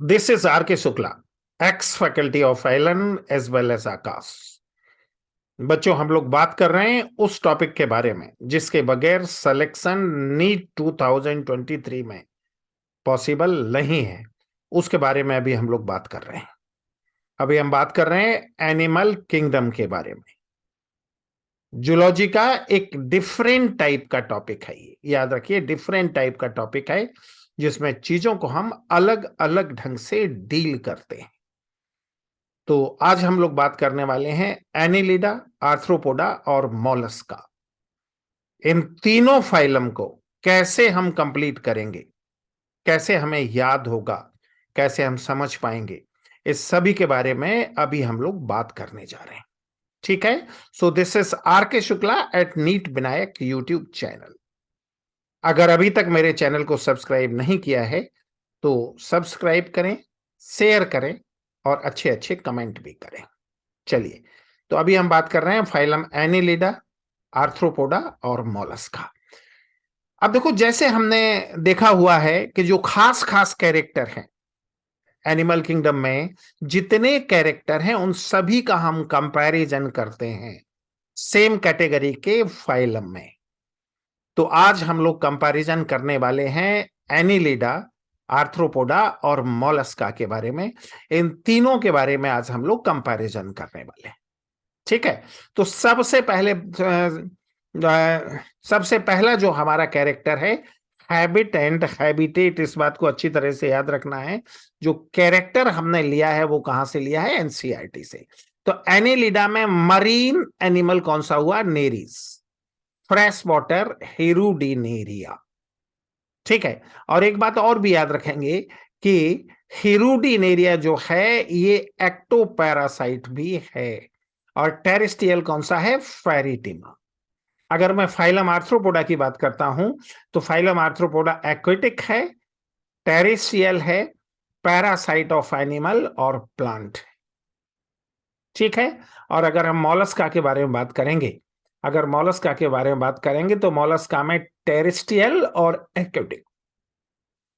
This is R.K. Shukla, ex-faculty of Ireland as well as आकाश। बच्चों, हम लोग बात कर रहे हैं उस टॉपिक के बारे में जिसके बगैर सिलेक्शन नीट 2023 में पॉसिबल नहीं है। उसके बारे में अभी हम लोग बात कर रहे हैं। अभी हम बात कर रहे हैं एनिमल किंगडम के बारे में। जूलॉजी का एक डिफरेंट टाइप का टॉपिक है, ये याद रखिए, डिफरेंट टाइप का टॉपिक है जिसमें चीजों को हम अलग अलग ढंग से डील करते हैं। तो आज हम लोग बात करने वाले हैं एनिलिडा, आर्थ्रोपोडा और मोलस्का। इन तीनों फाइलम को कैसे हम कंप्लीट करेंगे, कैसे हमें याद होगा, कैसे हम समझ पाएंगे, इस सभी के बारे में अभी हम लोग बात करने जा रहे हैं। ठीक है। So this is R.K. Shukla at NEET Vinayak YouTube channel. अगर अभी तक मेरे चैनल को सब्सक्राइब नहीं किया है तो सब्सक्राइब करें, शेयर करें और अच्छे अच्छे कमेंट भी करें। चलिए, तो अभी हम बात कर रहे हैं फाइलम एनिलिडा, आर्थ्रोपोडा और मोलस्का। अब देखो, जैसे हमने देखा हुआ है कि जो खास खास कैरेक्टर हैं एनिमल किंगडम में, जितने कैरेक्टर हैं उन सभी का हम कंपैरिजन करते हैं सेम कैटेगरी के फाइलम में। तो आज हम लोग कंपैरिजन करने वाले हैं एनिलिडा, आर्थ्रोपोडा और मोलस्का के बारे में। इन तीनों के बारे में आज हम लोग कंपैरिजन करने वाले हैं। ठीक है। तो सबसे पहला जो हमारा कैरेक्टर है, हैबिट एंड हैबिटेट, इस बात को अच्छी तरह से याद रखना है। जो कैरेक्टर हमने लिया है वो कहां से लिया है? एनसीईआरटी से। तो एनिलिडा में मरीन एनिमल कौन सा हुआ? Nereis, fresh water Hirudinaria. ठीक है। और एक बात और भी याद रखेंगे कि हिरुडिनेरिया जो है ये एक्टोपैरासाइट भी है। और टेरेस्ट्रियल कौन सा है? फेरिटिमा। अगर मैं फाइलम आर्थ्रोपोडा की बात करता हूं तो फाइलम आर्थ्रोपोडा एक्वेटिक है, टेरेस्ट्रियल है, पैरासाइट ऑफ एनिमल और प्लांट। ठीक है। और अगर हम मोलस्का के बारे में बात करेंगे, तो मोलस्का में टेरेस्ट्रियल और एक्वेटिक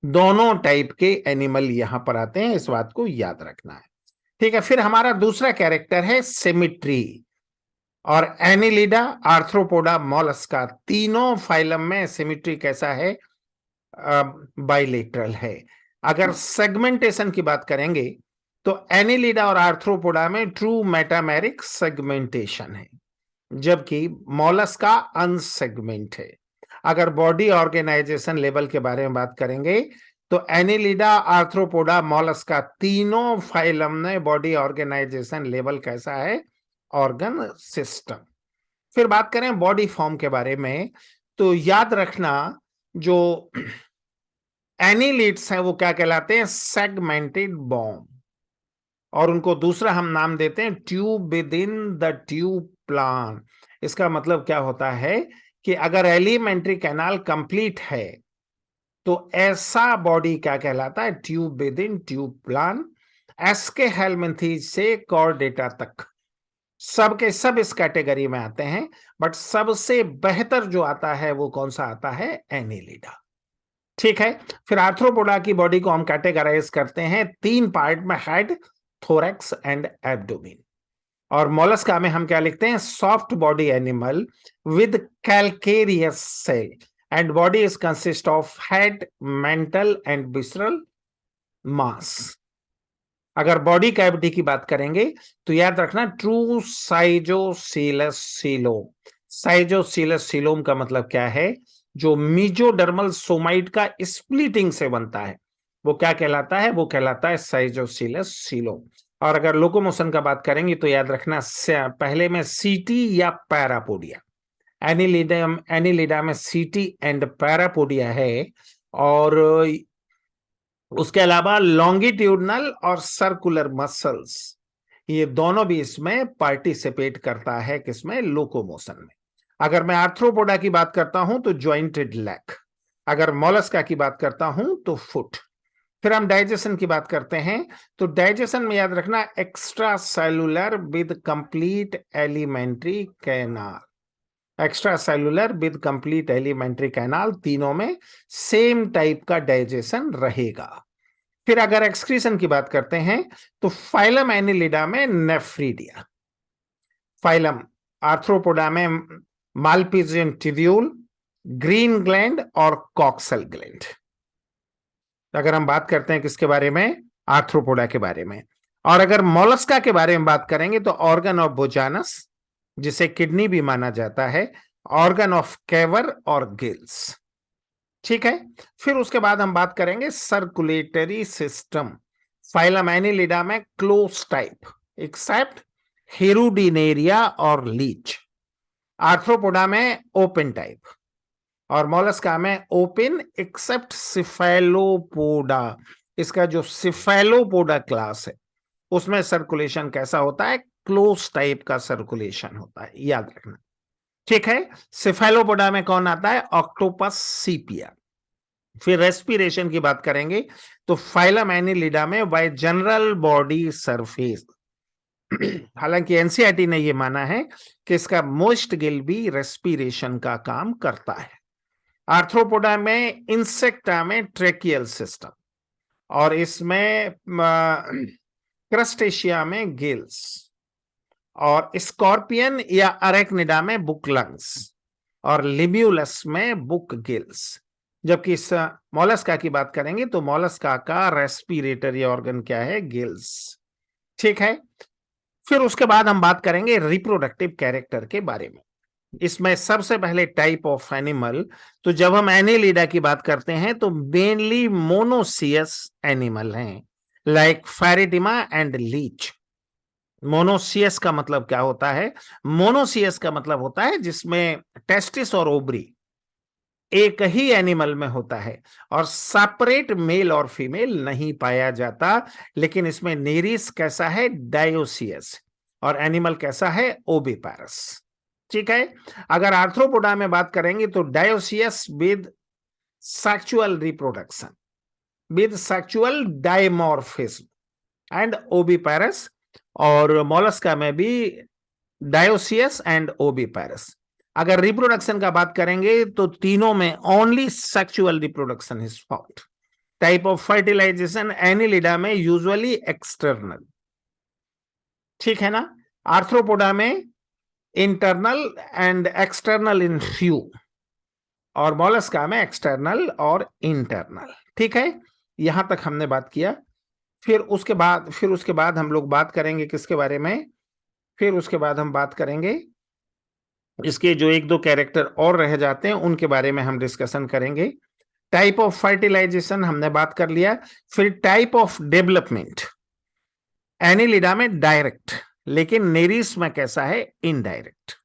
दोनों टाइप के एनिमल यहां पर आते हैं, इस बात को याद रखना है। ठीक है। फिर हमारा दूसरा कैरेक्टर है सिमिट्री। और एनिलिडा, आर्थ्रोपोडा, मोलस्का तीनों फाइलम में सिमिट्री कैसा है? बाइलेटरल है। अगर सेगमेंटेशन की बात करेंगे तो एनिलिडा और आर्थ्रोपोडा में ट्रू मेटामेरिक सेगमेंटेशन है, जबकि मोलस्का अनसेगमेंट है। अगर बॉडी ऑर्गेनाइजेशन लेवल के बारे में बात करेंगे तो एनिलिडा, आर्थ्रोपोडा, मोलस्का तीनों फाइलम में बॉडी ऑर्गेनाइजेशन लेवल कैसा है? Organ system. फिर बात करें बॉडी फॉर्म के बारे में तो याद रखना, जो एनिलिड्स हैं वो क्या कहलाते हैं? Segmented bomb. और उनको दूसरा हम नाम देते हैं tube with in the tube plan. इसका मतलब क्या होता है कि अगर एलिमेंट्री कैनाल कंप्लीट है तो ऐसा बॉडी क्या कहलाता है? Tube with in tube plan. Aschelminthes से कॉर्डेटा तक सब के सब इस कैटेगरी में आते हैं, बट सबसे बेहतर जो आता है वो कौन सा आता है? एनिलिडा। ठीक है। फिर आर्थ्रोपोडा की बॉडी को हम कैटेगराइज करते हैं तीन पार्ट में, हेड, थोरैक्स एंड एब्डोमेन। और मोलस्का में हम क्या लिखते हैं? Soft body animal with calcareous shell and body is consist of head, mantle and visceral mass. अगर बॉडी कैविटी की बात करेंगे तो याद रखना true schizocoelous coelom. Schizocoelous coelom का मतलब क्या है? जो मीजोडर्मल सोमाइट का स्प्लिटिंग से बनता है वो क्या कहलाता है? वो कहलाता है साइजोसीलस सीलोम। और अगर लोकोमोशन का बात करेंगे तो याद रखना पहले में सीटी या पैरापोडिया। एनिलिडा में सीटी एंड पैरापोडिया है। और उसके अलावा लॉन्गिट्यूडनल और सर्कुलर मसल्स, ये दोनों भी इसमें पार्टिसिपेट करता है, किसमें? लोकोमोशन में। अगर मैं आर्थ्रोपोडा की बात करता हूं तो ज्वाइंटेड लेग। अगर मोलस्का की बात करता हूं तो फुट। फिर हम डाइजेशन की बात करते हैं तो डाइजेशन में याद रखना extra cellular with complete alimentary canal. Extra cellular with complete alimentary canal, तीनों में सेम टाइप का डाइजेशन रहेगा। फिर अगर एक्सक्रीशन की बात करते हैं तो फाइलम एनिलिडा में नेफ्रीडिया, फाइलम आर्थ्रोपोडा में मालपिजियन ट्यूब्यूल, ग्रीन ग्लैंड और कॉक्सल ग्लैंड। अगर हम बात करते हैं किसके बारे में, आर्थ्रोपोडा के बारे में। और अगर मोलस्का के बारे में बात करेंगे तो ऑर्गन ऑफ बोजानस, जिसे किडनी भी माना जाता है, ऑर्गन ऑफ केवर और गिल्स। ठीक है, फिर उसके बाद हम बात करेंगे सर्कुलेटरी सिस्टम। फाइलम एनिलिडा में क्लोज टाइप, एक्सेप्ट हेरुडिनेरिया और लीच। आर्थ्रोपोडा में ओपन टाइप, और मोलस्का में ओपन एक्सेप्ट सिफेलोपोडा। इसका जो सिफेलोपोडा क्लास है उसमें सर्कुलेशन कैसा होता है, क्लोज टाइप का सर्कुलेशन होता है, याद रखना। ठीक है, सिफेलोपोडा में कौन आता है, ऑक्टोपस सीपिया। फिर रेस्पिरेशन की बात करेंगे तो फाइलम एनिलिडा में बाय जनरल बॉडी सरफेस। हालांकि एनसीईआरटी ने यह माना है कि इसका मोस्ट गिल भी रेस्पिरेशन का काम करता है। आर्थ्रोपोडा में इंसेक्टा में ट्रेकियल सिस्टम, और इसमें क्रस्टेशिया में गिल्स, और स्कॉर्पियन या अरेक्निडा में बुक लंग्स, और लिम्यूलस में बुक गिल्स। जबकि इस मोलस्का की बात करेंगे तो मोलस्का का रेस्पिरेटरी ऑर्गन क्या है, गिल्स। ठीक है, फिर उसके बाद हम बात करेंगे रिप्रोडक्टिव कैरेक्टर के बारे में। इसमें सबसे पहले टाइप ऑफ एनिमल, तो जब हम एनिलिडा की बात करते हैं तो मेनली मोनोसियस एनिमल हैं, like Pheretima and Leach. Monoecious का मतलब क्या होता है, मोनोसियस का मतलब होता है जिसमें टेस्टिस और ओवरी एक ही एनिमल में होता है और सेपरेट मेल और फीमेल नहीं पाया जाता। लेकिन इसमें नेरिस कैसा है, डायोसियस, और एनिमल कैसा है, ओविपारस। ठीक है, अगर आर्थ्रोपोडा में बात करेंगे तो dioecious with sexual reproduction, with sexual dimorphism and oviparous, और मोलस्का में भी डायोसियस एंड ओविपारस। अगर रिप्रोडक्शन का बात करेंगे तो तीनों में only sexual reproduction is found. Type of fertilisation Annelida में यूजुअली एक्सटर्नल, ठीक है ना। आर्थ्रोपोडा में internal and external in few, और मोलस्का में एक्सटर्नल और इंटरनल। ठीक है, यहां तक हमने बात किया। फिर उसके बाद हम लोग बात करेंगे किसके बारे में, फिर उसके बाद हम बात करेंगे इसके जो एक दो कैरेक्टर और रह जाते हैं उनके बारे में हम डिस्कशन करेंगे। टाइप ऑफ फर्टिलाइजेशन हमने बात कर लिया। फिर टाइप ऑफ डेवलपमेंट, एनिलिडा में डायरेक्ट, लेकिन नेरिस में कैसा है, इनडायरेक्ट।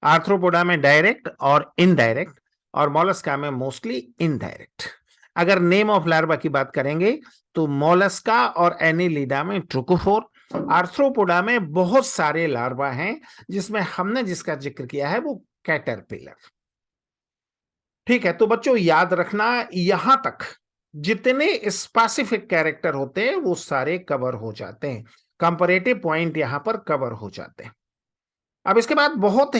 आर्थ्रोपोडा में डायरेक्ट और इनडायरेक्ट, और मोलस्का में मोस्टली इनडायरेक्ट। अगर नेम ऑफ लार्वा की बात करेंगे तो मोलस्का और एनिलिडा में ट्रुकोफोर। आर्थ्रोपोडा में बहुत सारे लार्वा हैं, जिसमें हमने जिसका जिक्र किया है वो कैटरपिलर। ठीक है, तो बच्चों याद रखना, यहां तक जितने स्पेसिफिक कैरेक्टर होते हैं वो सारे कवर हो जाते हैं, कंपैरेटिव पॉइंट यहां पर कवर हो जाते हैं। अब इसके बाद बहुत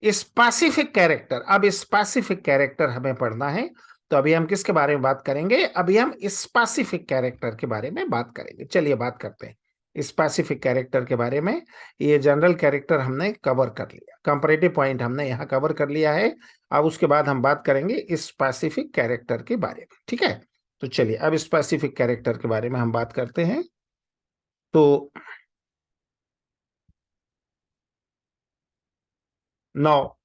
स्पेसिफिक कैरेक्टर, अब स्पेसिफिक कैरेक्टर हमें पढ़ना है। तो अभी हम किसके बारे में बात करेंगे, अभी हम स्पेसिफिक कैरेक्टर के बारे में बात करेंगे। चलिए बात करते हैं स्पेसिफिक कैरेक्टर के बारे में। ये जनरल कैरेक्टर हमने कवर कर लिया, कंपैरेटिव पॉइंट हमने यहाँ कवर कर लिया है। अब उसके बाद हम बात करेंगे स्पेसिफिक कैरेक्टर के बारे में। ठीक है, तो चलिए अब स्पेसिफिक कैरेक्टर के बारे में हम बात करते हैं। तो 9,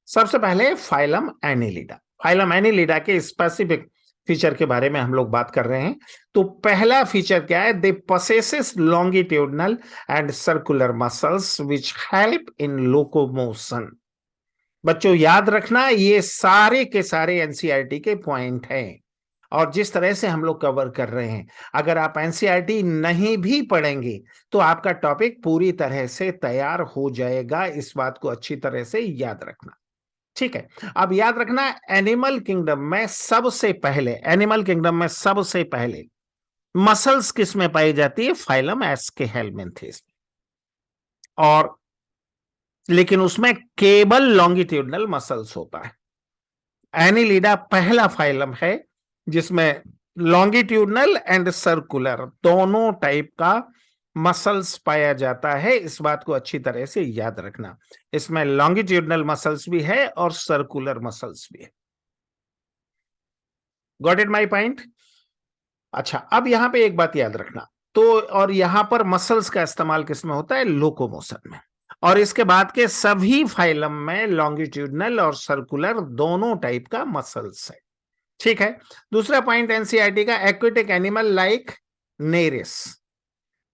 सबसे पहले फाइलम एनिलिडा। फाइलम एनिलिडा के स्पेसिफिक फीचर के बारे में हम लोग बात कर रहे हैं। तो पहला फीचर क्या है, they possesses longitudinal and circular muscles which help in locomotion. बच्चों याद रखना, ये सारे के सारे एनसीईआरटी के पॉइंट हैं, और जिस तरह से हम लोग कवर कर रहे हैं, अगर आप एनसीईआरटी नहीं भी पढ़ेंगे तो आपका टॉपिक पूरी तरह से तैयार हो जाएगा। इस बात को अच्छी तरह से याद रखना। ठीक है, अब याद रखना, एनिमल किंगडम में सबसे पहले, एनिमल किंगडम में सबसे पहले मसल्स किस में पाई जाती है, फाइलम एस्केहेलमिन्थेस, और लेकिन उसमें केबल लॉन्गिट्यूडनल मसल्स होता है। एनिलिडा पहला फाइलम है जिसमें लॉन्गिट्यूडनल एंड सर्कुलर दोनों टाइप का मसल्स पाया जाता है। इस बात को अच्छी तरह से याद रखना, इसमें लॉन्गिट्यूडनल मसल्स भी है और सर्कुलर मसल्स भी है। Got it my point? अच्छा, अब यहां पे एक बात याद रखना, तो और यहां पर मसल्स का इस्तेमाल किसमें होता है? लोकोमोशन में। और इसके बाद के सभी फाइलम में लॉन्गिट्यूडनल और सर्कुलर दोनों टाइप का मसल्स है। ठीक है। दूसरा पॉइंट एनसीईआरटी का, aquatic animal like Nereis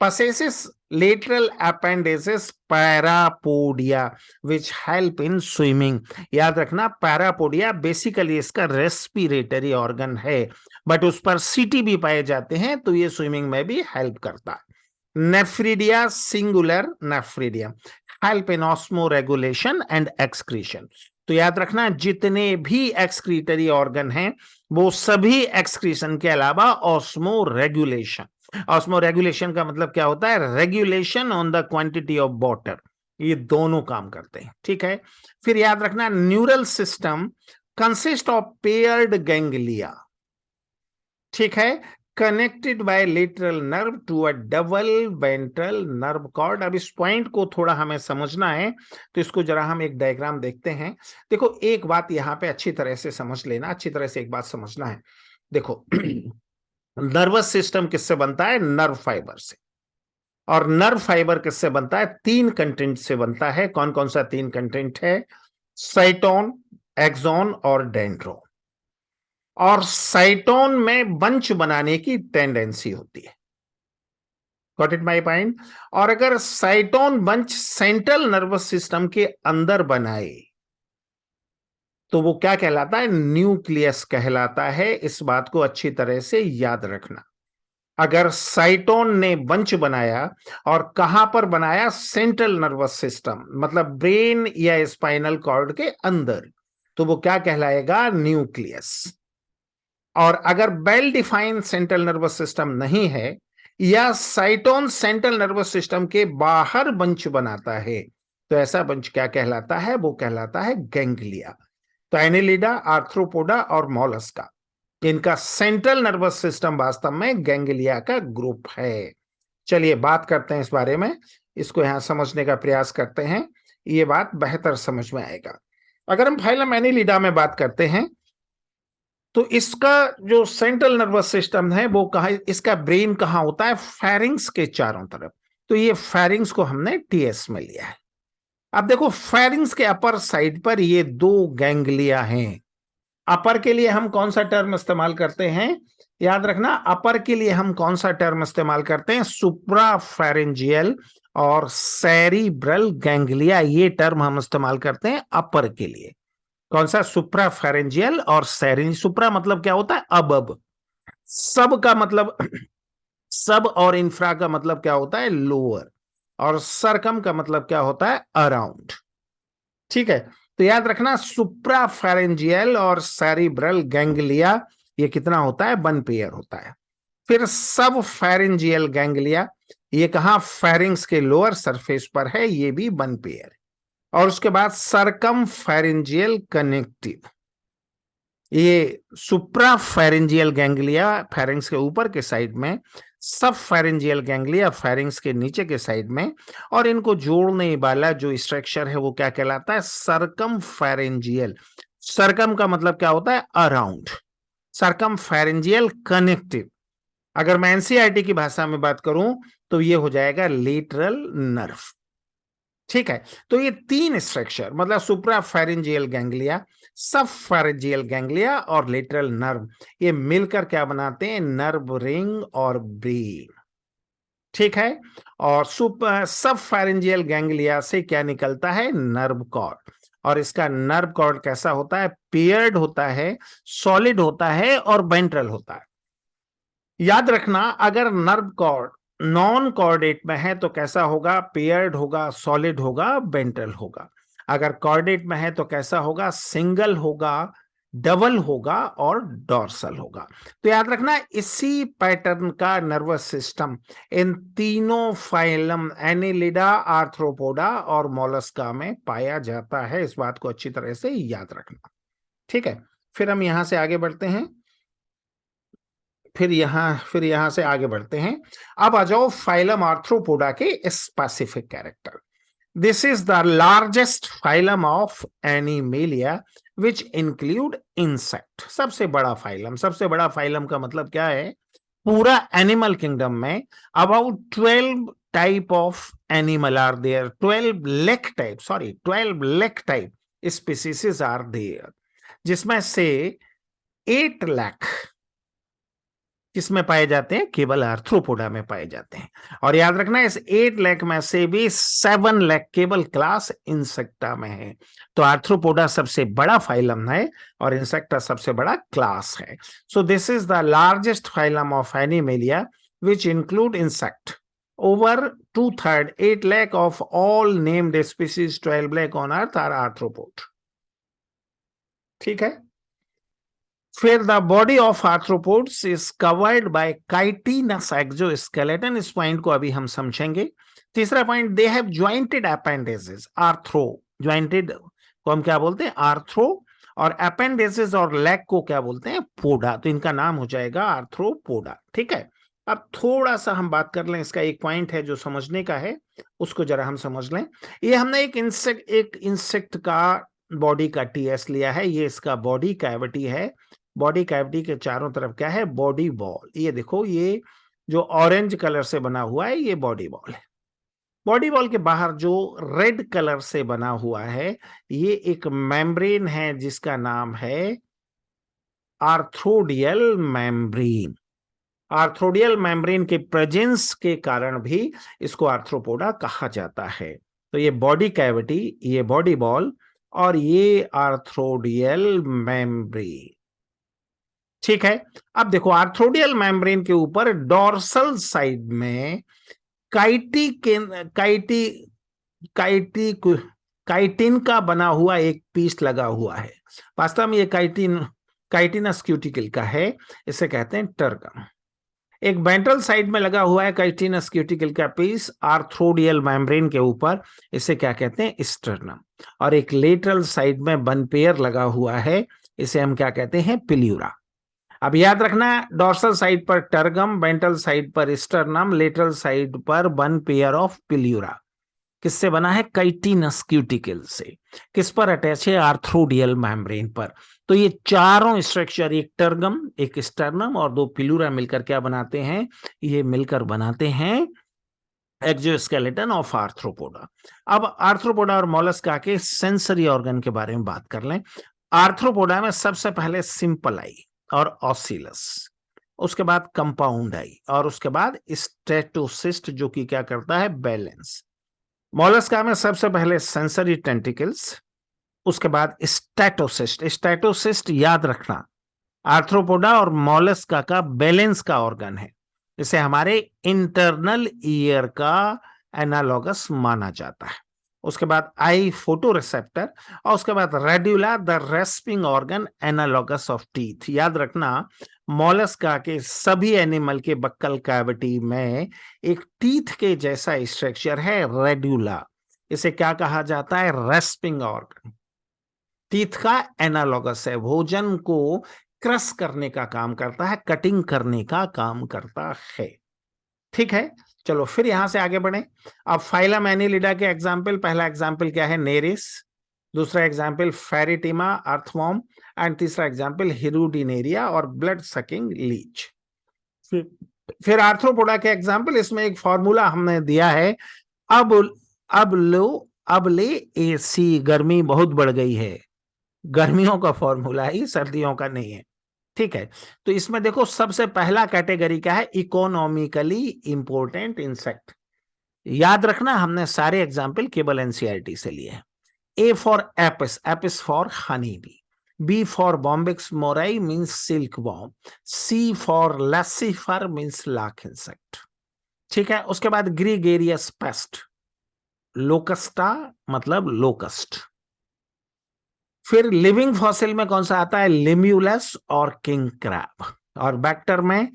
possesses lateral appendages parapodia which help in swimming। याद रखना, पैरापोडिया बेसिकली इसका रेस्पिरेटरी ऑर्गन है, बट उस पर सीटी भी पाए जाते हैं, तो ये स्विमिंग में भी हेल्प करता है। Nephridia singular nephridium help in osmoregulation and excretion. तो याद रखना, जितने भी एक्सक्रीटरी ऑर्गन हैं वो सभी एक्सक्रीशन के अलावा ऑस्मो रेगुलेशन, ऑस्मो रेगुलेशन का मतलब क्या होता है? Regulation on the quantity of water, ये दोनों काम करते हैं। ठीक है। फिर याद रखना, neural system consist of paired ganglia, ठीक है, connected by lateral nerve to a double ventral nerve cord. अब इस पॉइंट को थोड़ा हमें समझना है, तो इसको जरा हम एक डायग्राम देखते हैं। देखो, एक बात यहां पे अच्छी तरह से समझ लेना, अच्छी तरह से एक बात समझना है। देखो नर्वस सिस्टम किससे बनता है? नर्व फाइबर से। और नर्व फाइबर किससे बनता है? तीन कंटेंट से बनता है। कौन कौन सा तीन कंटेंट है? साइटोन, एक्सोन और डेंड्रोन। और साइटोन में बंच बनाने की टेंडेंसी होती है। Got it my point? और अगर साइटोन बंच सेंट्रल नर्वस सिस्टम के अंदर बनाए तो वो क्या कहलाता है? न्यूक्लियस कहलाता है। इस बात को अच्छी तरह से याद रखना। अगर साइटोन ने बंच बनाया, और कहां पर बनाया? सेंट्रल नर्वस सिस्टम, मतलब ब्रेन या स्पाइनल कॉर्ड के अंदर, तो वो क्या कहलाएगा? न्यूक्लियस। और अगर well defined central nervous system नहीं है, या साइटोन सेंट्रल नर्वस सिस्टम के बाहर बंच बनाता है, तो ऐसा बंच क्या कहलाता है? वो कहलाता है गैंग्लिया। तो एनिलिडा, आर्थ्रोपोडा और मॉलस्का, इनका सेंट्रल नर्वस सिस्टम वास्तव में गैंग्लिया का ग्रुप है। चलिए बात करते हैं इस बारे में, इसको यहां समझने का प्रयास करते हैं, ये बात बेहतर समझ में आएगा। अगर हम फाइलम एनिलिडा में बात करते हैं, तो इसका जो सेंट्रल नर्वस सिस्टम है वो कहा, इसका ब्रेन कहाँ होता है? फेरिंग्स के चारों तरफ। तो ये फेरिंग्स को हमने टीएस में लिया है। अब देखो, फेरिंग्स के अपर साइड पर ये दो गैंग्लिया हैं। अपर के लिए हम कौन सा टर्म इस्तेमाल करते हैं? याद रखना, अपर के लिए हम कौन सा टर्म इस्तेमाल करते हैं? सुप्राफेरेंजियल और सेरिब्रल गैंग्लिया, ये टर्म हम इस्तेमाल करते हैं अपर के लिए। कौन सा? सुप्राफेरेंजियल और सेरिन। सुप्रा मतलब क्या होता है? अब सब का मतलब सब, और इंफ्रा का मतलब क्या होता है? लोअर। और सरकम का मतलब क्या होता है? अराउंड। ठीक है। तो याद रखना, सुप्राफेरेंजियल और सेरिब्रल गैंग्लिया, ये कितना होता है? 1 पेयर होता है। फिर सब फेरेंजियल गैंग्लिया, ये कहां? फेरिंग्स के लोअर सरफेस पर है, ये भी 1 पेयर। और उसके बाद सरकम फेरेंजियल कनेक्टिव, ये सुप्राफेरेंजियल गैंग्लिया फेरिंग्स के ऊपर के साइड में, सब फेरेंजियल गैंग्लिया फेरिंग्स के नीचे के साइड में, और इनको जोड़ने वाला जो स्ट्रक्चर है वो क्या कहलाता है? सरकम फेरेंजियल। सरकम का मतलब क्या होता है? अराउंड। Circumpharyngeal connective. अगर मैं एनसीईआरटी की भाषा में बात करूं तो ये हो जाएगा लेटरल नर्व। ठीक है। तो ये तीन स्ट्रक्चर, मतलब सुप्राफेरेंजियल गैंग्लिया, सब फेरेंजियल गैंग्लिया और लेटरल नर्व, ये मिलकर क्या बनाते हैं? नर्व रिंग और ब्रेन। ठीक है। और सब फेरेंजियल गैंग्लिया से क्या निकलता है? Nerve cord. और इसका नर्व कॉर्ड कैसा होता है? पेयर्ड होता है, सॉलिड होता है और वेंट्रल होता है। याद रखना, अगर नर्व कॉर्ड नॉन कॉर्डेट में है तो कैसा होगा? पेयर्ड होगा, सॉलिड होगा, वेंट्रल होगा। अगर कॉर्डेट में है तो कैसा होगा? सिंगल होगा, डबल होगा और डॉर्सल होगा। तो याद रखना, इसी पैटर्न का नर्वस सिस्टम इन तीनों फाइलम एनिलिडा, आर्थ्रोपोडा और मोलस्का में पाया जाता है। इस बात को अच्छी तरह से याद रखना। ठीक है। फिर हम यहां से आगे बढ़ते हैं। फिर यहां से आगे बढ़ते हैं। अब आ जाओ फाइलम आर्थ्रोपोडा के specific character. This is the largest phylum of Animalia which include insect. सबसे बड़ा फाइलम का मतलब क्या है? पूरा एनिमल किंगडम में about 12 type of animal are there, 12 lakh type species are there, जिसमें से 8 लाख किसमें पाए जाते हैं? केवल आर्थ्रोपोडा में पाए जाते हैं। और याद रखना, इस 8 लाख में से भी 7 लाख केवल क्लास इंसेक्टा में है। तो आर्थ्रोपोडा सबसे बड़ा फाइलम है और इंसेक्टा सबसे बड़ा क्लास है। So this is the largest phylum of Animalia which include insect. Over 2/3, 8 lakh of all named species 12 lakh on earth are arthropod. ठीक है। फिर the body of arthropods is covered by chitinous exoskeleton. इस point को अभी हम समझेंगे। तीसरा point, they have jointed appendages. Arthro jointed को हम क्या बोलते हैं? आर्थ्रो। और अपेंडेजेस और लेग को क्या बोलते हैं? पोडा। तो इनका नाम हो जाएगा आर्थ्रोपोडा। ठीक है। अब थोड़ा सा हम बात कर लें, इसका एक पॉइंट है जो समझने का है, उसको जरा हम समझ लें। ये हमने एक इंसेक्ट का बॉडी का टीएस लिया है। ये इसका बॉडी कैविटी है। बॉडी कैविटी के चारों तरफ क्या है? Body ball. ये देखो, ये जो ऑरेंज कलर से बना हुआ है ये बॉडी बॉल है। बॉडी बॉल के बाहर जो रेड कलर से बना हुआ है ये एक मेम्ब्रेन है जिसका नाम है आर्थ्रोडियल मेम्ब्रेन। आर्थ्रोडियल मेम्ब्रेन के प्रेजेंस के कारण भी इसको आर्थ्रोपोडा कहा जाता है। तो ये बॉडी कैविटी, ये बॉडी बॉल और ये आर्थ्रोडियल मेम्ब्रेन। ठीक है। अब देखो, आर्थ्रोडियल मेम्ब्रेन के ऊपर डॉर्सल साइड में काइटिन का बना हुआ एक पीस लगा हुआ है। वास्तव में ये काइटिनस क्यूटिकल का है, इसे कहते हैं टर्गम। एक वेंट्रल साइड में लगा हुआ है काइटिनस क्यूटिकल का पीस आर्थ्रोडियल मेम्ब्रेन के ऊपर, इसे क्या कहते हैं? स्टर्नम। और एक लेटरल साइड में वन पेयर लगा हुआ है, इसे हम क्या कहते हैं? पिल्यूरा। अब याद रखना, डॉर्सल साइड पर टर्गम, वेंट्रल साइड पर स्टर्नम, लेटरल साइड पर वन पेयर ऑफ पिल्यूरा। किससे बना है? काइटिनस क्यूटिकल से। किस पर अटैच है? आर्थ्रोडियल मेम्ब्रेन पर। तो ये चारों स्ट्रक्चर, एक टर्गम, एक स्टर्नम और 2 पिल्यूरा मिलकर क्या बनाते हैं? ये मिलकर बनाते हैं एक्सोस्केलेटन ऑफ आर्थ्रोपोडा। अब आर्थ्रोपोडा और मोलस्का के सेंसरी ऑर्गन के बारे में बात कर लें। आर्थ्रोपोडा में सबसे पहले सिंपल आई और ऑसिलस, उसके बाद कंपाउंड आई और उसके बाद स्टेटोसिस्ट, जो कि क्या करता है? बैलेंस। मोलस्का में सबसे पहले सेंसरी टेंटिकल्स, उसके बाद स्टेटोसिस्ट। स्टेटोसिस्ट याद रखना आर्थ्रोपोडा और मोलस्का का बैलेंस का ऑर्गन है। इसे हमारे इंटरनल ईयर का एनालॉगस माना जाता है। उसके बाद आई फोटो रिसेप्टर और उसके बाद radula, the respiring organ analogous of teeth. याद रखना, मोलस्का के सभी एनिमल के बक्कल कैविटी में एक टीथ के जैसा स्ट्रक्चर है, रेड्यूला। इसे क्या कहा जाता है? Respiring organ. टीथ का एनालॉगस है, भोजन को क्रश करने का काम करता है, कटिंग करने का काम करता है। ठीक है। चलो फिर यहां से आगे बढ़े। अब फाइलम एनिलिडा के एग्जाम्पल, पहला एग्जाम्पल क्या है? नेरिस। दूसरा एग्जाम्पल फेरिटिमा अर्थवॉर्म एंड तीसरा एग्जाम्पल हिरुडिनेरिया और ब्लड सकिंग लीच। फिर आर्थ्रोपोडा के एग्जाम्पल, इसमें एक फॉर्मूला हमने दिया है। अब ले एसी, गर्मी बहुत बढ़ गई है। गर्मियों का फॉर्मूला ही, सर्दियों का नहीं है। ठीक है। तो इसमें देखो, सबसे पहला कैटेगरी क्या है? Economically important insect. याद रखना, हमने सारे एग्जाम्पल केवल एनसीईआरटी से लिए हैं। A for Apis, Apis for honey bee. B for Bombyx mori means silk worm. C for Laccifer means lac insect. ठीक है। उसके बाद ग्रीगेरियस पेस्ट, लोकस्टा मतलब लोकस्ट। फिर लिविंग फॉसिल में कौन सा आता है? लिम्यूलस और किंग क्रैब। और बैक्टर में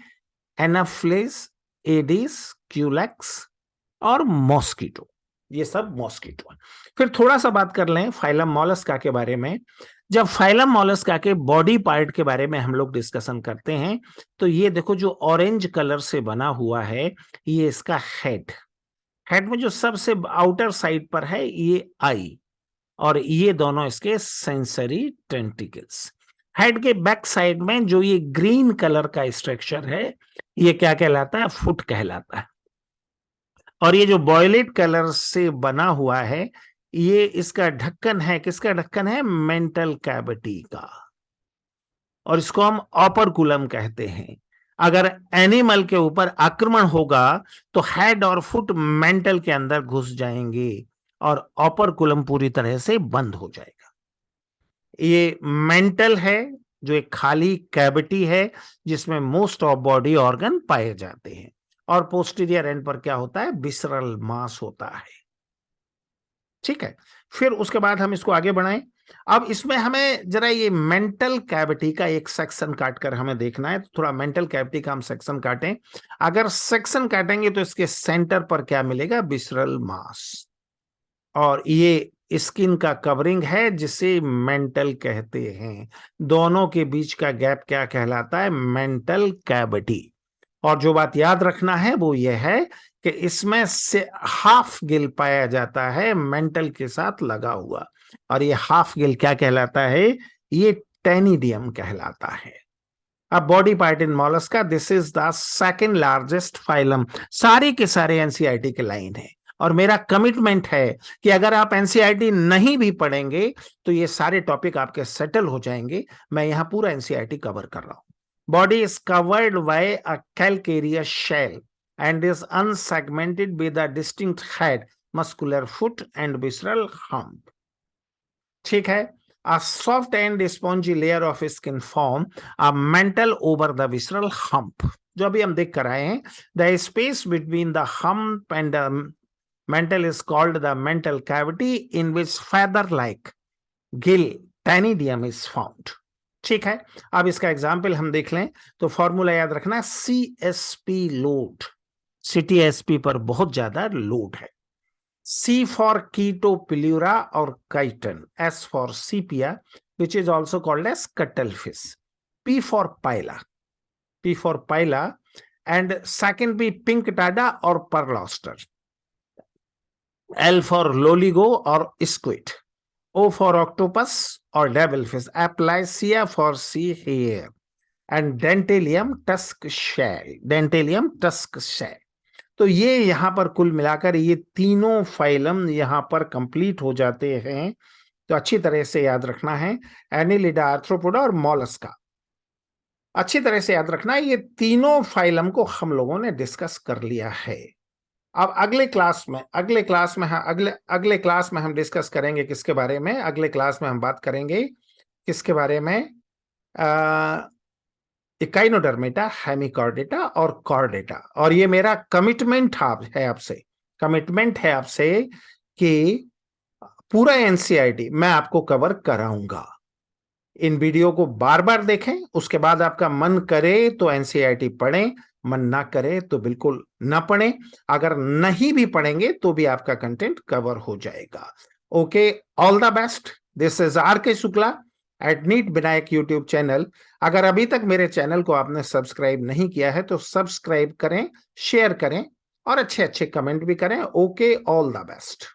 एनाफ्लिस, एडिस, क्यूलेक्स और मॉस्किटो। ये सब मॉस्किटो है। फिर थोड़ा सा बात कर लें फाइलम मोलस्का के बारे में। जब फाइलम मोलस्का के बॉडी पार्ट के बारे में हम लोग डिस्कशन करते हैं तो ये देखो जो ऑरेंज कलर से बना हुआ है ये इसका हेड। हेड में जो सबसे आउटर साइड पर है ये आई, और ये दोनों इसके सेंसरी टेंटिकल्स। हेड के बैक साइड में जो ये ग्रीन कलर का स्ट्रक्चर है ये क्या कहलाता है? फुट कहलाता है। और ये जो वॉयलेट कलर से बना हुआ है ये इसका ढक्कन है। किसका ढक्कन है? मेंटल कैविटी का, और इसको हम ऑपरकुलम कहते हैं। अगर एनिमल के ऊपर आक्रमण होगा तो हेड और फुट मेंटल के अंदर घुस जाएंगे और ऑपरकुलम पूरी तरह से बंद हो जाएगा। ये मेंटल है जो एक खाली कैविटी है जिसमें मोस्ट ऑफ बॉडी ऑर्गन पाए जाते हैं, और पोस्टीरियर एंड पर क्या होता है? विसरल मास होता है। ठीक है, फिर उसके बाद हम इसको आगे बढ़ाएं। अब इसमें हमें जरा ये मेंटल कैविटी का एक सेक्शन काटकर हमें देखना है, तो थोड़ा मेंटल कैविटी का हम सेक्शन काटें। अगर सेक्शन काटेंगे तो इसके सेंटर पर क्या मिलेगा? विसरल मास, और ये स्किन का कवरिंग है जिसे मेंटल कहते हैं। दोनों के बीच का गैप क्या कहलाता है? Mantle cavity. और जो बात याद रखना है वो ये है कि इसमें से हाफ गिल पाया जाता है मेंटल के साथ लगा हुआ, और ये हाफ गिल क्या कहलाता है? ये टेनिडियम कहलाता है। अब body part in Mollusca, this is the second largest phylum. सारे के सारे एनसीईआरटी के लाइन है, और मेरा कमिटमेंट है कि अगर आप एनसीईआरटी नहीं भी पढ़ेंगे तो ये सारे टॉपिक आपके सेटल हो जाएंगे। मैं यहां पूरा एनसीईआरटी कवर कर रहा हूं। Body is covered by a calcareous shell and is unsegmented with a distinct head, muscular foot and visceral hump. ठीक है, a soft and spongy layer of skin form a mantle over the visceral hump. जो अभी हम देख कर आए हैं, the space between the hump and the mantle is called the mental cavity in which feather-like gill tanidium is found. ठीक है, अब इसका एग्जाम्पल हम देख लें तो फॉर्मूला याद रखना, CSP लोड। CTSP पर बहुत ज्यादा लोड है। C फॉर कीटो पिल्यूरा और chiton, S for Sepia which is also called as cuttlefish, P for Pila and second P Pinctada और परलॉस्टर, L फॉर लोलिगो और squid, O for octopus or devilfish, Aplysia for sea hare, and Dentalium tusk shell. तो ये यहां पर कुल मिलाकर ये तीनों फाइलम यहां पर कंप्लीट हो जाते हैं। तो अच्छी तरह से याद रखना है, एनिलिडा, आर्थ्रोपोडा और मोलस्का। अच्छी तरह से याद रखना है, ये तीनों फाइलम को हम लोगों ने डिस्कस कर लिया है। अब अगले क्लास में हम डिस्कस करेंगे किसके बारे में? अगले क्लास में हम बात करेंगे किसके बारे में? इकाइनोडर्मेटा, हेमिकॉर्डेटा और कॉर्डेटा। और ये मेरा कमिटमेंट है आपसे कि पूरा एनसीईआरटी मैं आपको कवर कराऊंगा। इन वीडियो को बार बार देखें, उसके बाद आपका मन करे तो एनसीईआरटी पढ़ें, मन ना करे तो बिल्कुल ना पढ़ें। अगर नहीं भी पढ़ेंगे तो भी आपका कंटेंट कवर हो जाएगा। Okay, all the best. This is RK Shukla at NEET Vinayak YouTube channel. अगर अभी तक मेरे चैनल को आपने सब्सक्राइब नहीं किया है तो सब्सक्राइब करें, शेयर करें और अच्छे अच्छे कमेंट भी करें। Okay, all the best.